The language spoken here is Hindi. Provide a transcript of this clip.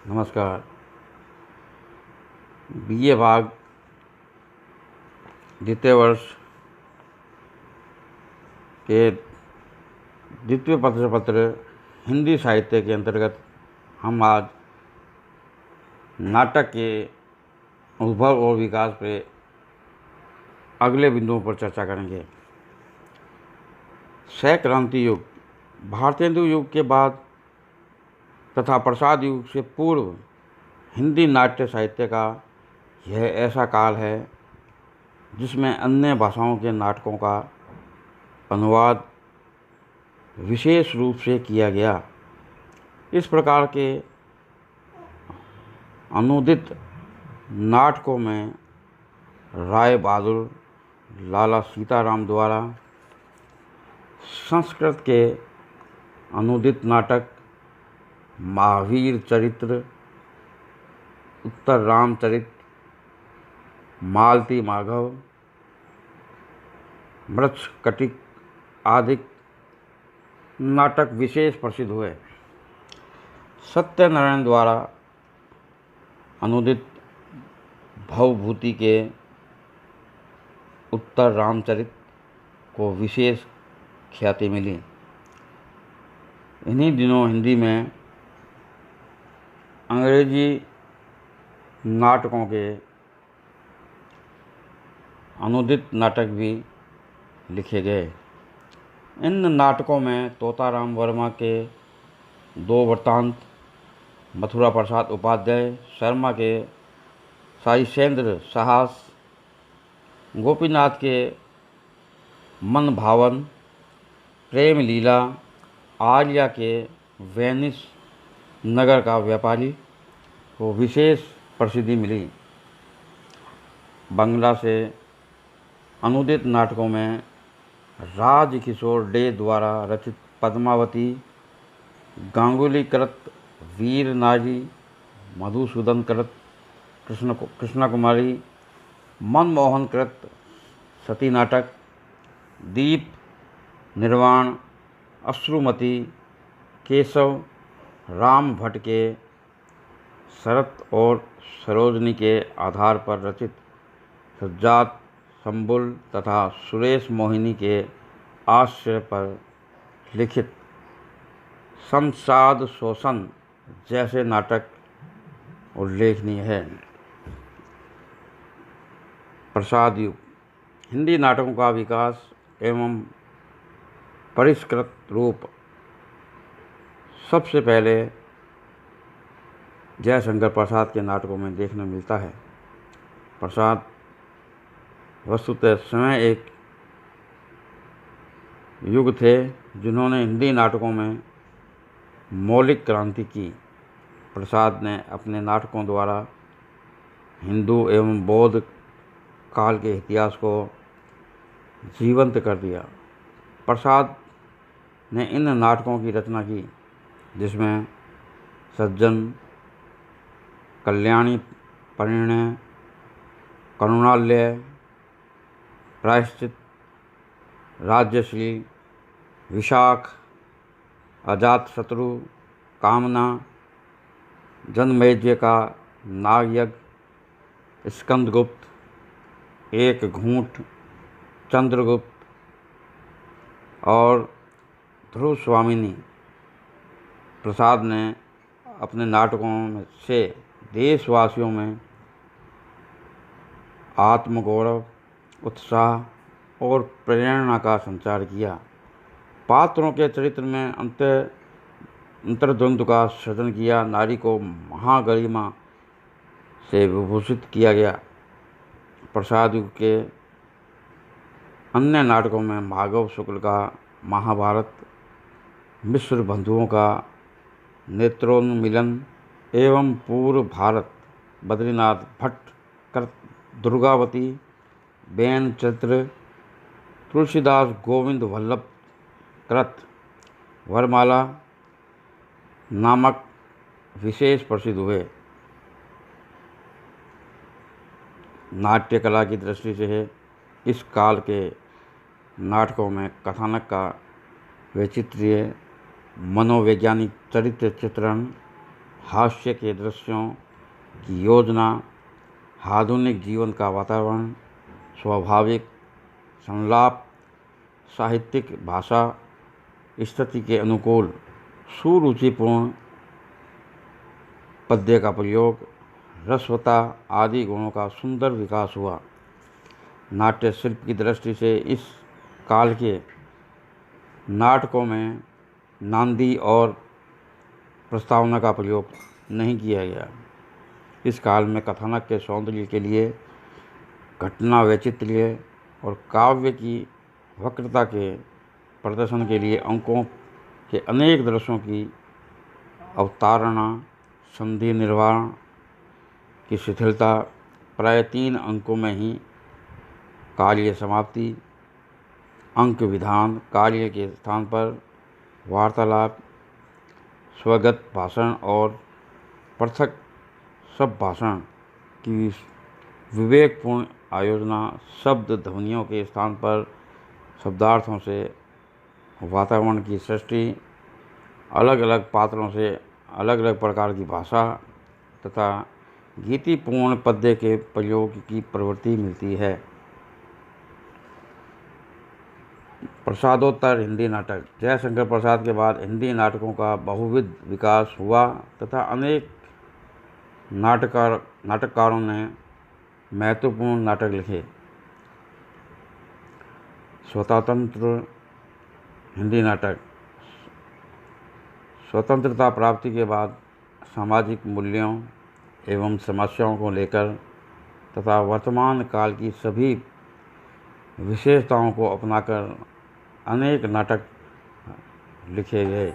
नमस्कार। बीए भाग द्वितीय वर्ष के द्वितीय पत्र हिंदी साहित्य के अंतर्गत हम आज नाटक के उद्भव और विकास पे अगले बिंदुओं पर चर्चा करेंगे। सह-क्रांति युग भारतेंदु युग के बाद तथा प्रसाद युग से पूर्व हिंदी नाट्य साहित्य का यह ऐसा काल है जिसमें अन्य भाषाओं के नाटकों का अनुवाद विशेष रूप से किया गया। इस प्रकार के अनुदित नाटकों में राय बहादुर लाला सीताराम द्वारा संस्कृत के अनुदित नाटक महावीर चरित्र, उत्तर रामचरित, मालती माधव, मृच्छकटिक आदि नाटक विशेष प्रसिद्ध हुए। सत्यनारायण द्वारा अनुदित भवभूति के उत्तर रामचरित को विशेष ख्याति मिली। इन्हीं दिनों हिंदी में अंग्रेजी नाटकों के अनुदित नाटक भी लिखे गए। इन नाटकों में तोताराम वर्मा के दो वृत्तांत, मथुरा प्रसाद उपाध्याय शर्मा के साइसेंद्र साहस, गोपीनाथ के मन भावन, प्रेम लीला, आर्या के वेनिस नगर का व्यापारी को विशेष प्रसिद्धि मिली। बंगला से अनुदित नाटकों में राजकिशोर डे द्वारा रचित पद्मावती, गांगुली कृत वीर नारी, मधुसूदन कृत कृष्ण कुमारी, मनमोहन कृत सती नाटक, दीप, निर्वाण, अश्रुमती, केशव, राम भट्ट के शरत और सरोजनी के आधार पर रचित सज्जाद, संबुल तथा सुरेश मोहिनी के आश्रय पर लिखित संसाद शोषण जैसे नाटक उल्लेखनीय है। प्रसाद युग हिंदी नाटकों का विकास एवं परिष्कृत रूप सबसे पहले जयशंकर प्रसाद के नाटकों में देखने मिलता है। प्रसाद वस्तुतः स्वयं एक युग थे जिन्होंने हिंदी नाटकों में मौलिक क्रांति की। प्रसाद ने अपने नाटकों द्वारा हिंदू एवं बौद्ध काल के इतिहास को जीवंत कर दिया। प्रसाद ने इन नाटकों की रचना की जिसमें सज्जन, कल्याणी, परिणय, करुणालय, प्रायश्चित, राज्यश्री, विशाख, अजातशत्रु, कामना, जनमेजय का नागयज्ञ, स्कंदगुप्त, एक घूंट, चंद्रगुप्त और ध्रुव स्वामिनी। प्रसाद ने अपने नाटकों से देशवासियों में आत्मगौरव, उत्साह और प्रेरणा का संचार किया। पात्रों के चरित्र में अंतर्द्वंद का सृजन किया। नारी को महागरिमा से विभूषित किया गया। प्रसाद युग के अन्य नाटकों में भार्गव शुक्ल का महाभारत, मिश्र बंधुओं का नेत्रोन्मिलन एवं पूर्व भारत बद्रीनाथ भट्ट कृत दुर्गावती, बेन चरित्र, तुलसीदास गोविंद वल्लभ कृत वरमाला नामक विशेष प्रसिद्ध हुए। नाट्य कला की दृष्टि से इस काल के नाटकों में कथानक का वैचित्र्य, मनोवैज्ञानिक चरित्र चित्रण, हास्य के दृश्यों की योजना, आधुनिक जीवन का वातावरण, स्वाभाविक संलाप, साहित्यिक भाषा, स्थिति के अनुकूल सुरुचिपूर्ण पद्य का प्रयोग, रसवता आदि गुणों का सुंदर विकास हुआ। नाट्य शिल्प की दृष्टि से इस काल के नाटकों में नांदी और प्रस्तावना का प्रयोग नहीं किया गया। इस काल में कथानक के सौंदर्य के लिए, घटना वैचित्र्य और काव्य की वक्रता के प्रदर्शन के लिए अंकों के अनेक दृश्यों की अवतारणा, संधि निर्वाण की शिथिलता, प्राय 3 अंकों में ही कार्य समाप्ति, अंक विधान, कार्य के स्थान पर वार्तालाप, स्वगत भाषण और पृथक सब भाषण की विवेकपूर्ण आयोजना, शब्द ध्वनियों के स्थान पर शब्दार्थों से वातावरण की सृष्टि, अलग अलग पात्रों से अलग अलग प्रकार की भाषा तथा गीतिपूर्ण पद्य के प्रयोग की प्रवृत्ति मिलती है। प्रसादोत्तर हिंदी नाटक। जयशंकर प्रसाद के बाद हिंदी नाटकों का बहुविध विकास हुआ तथा अनेक नाटककारों ने महत्वपूर्ण नाटक लिखे। स्वतंत्र हिंदी नाटक। स्वतंत्रता प्राप्ति के बाद सामाजिक मूल्यों एवं समस्याओं को लेकर तथा वर्तमान काल की सभी विशेषताओं को अपनाकर अनेक नाटक लिखे गए।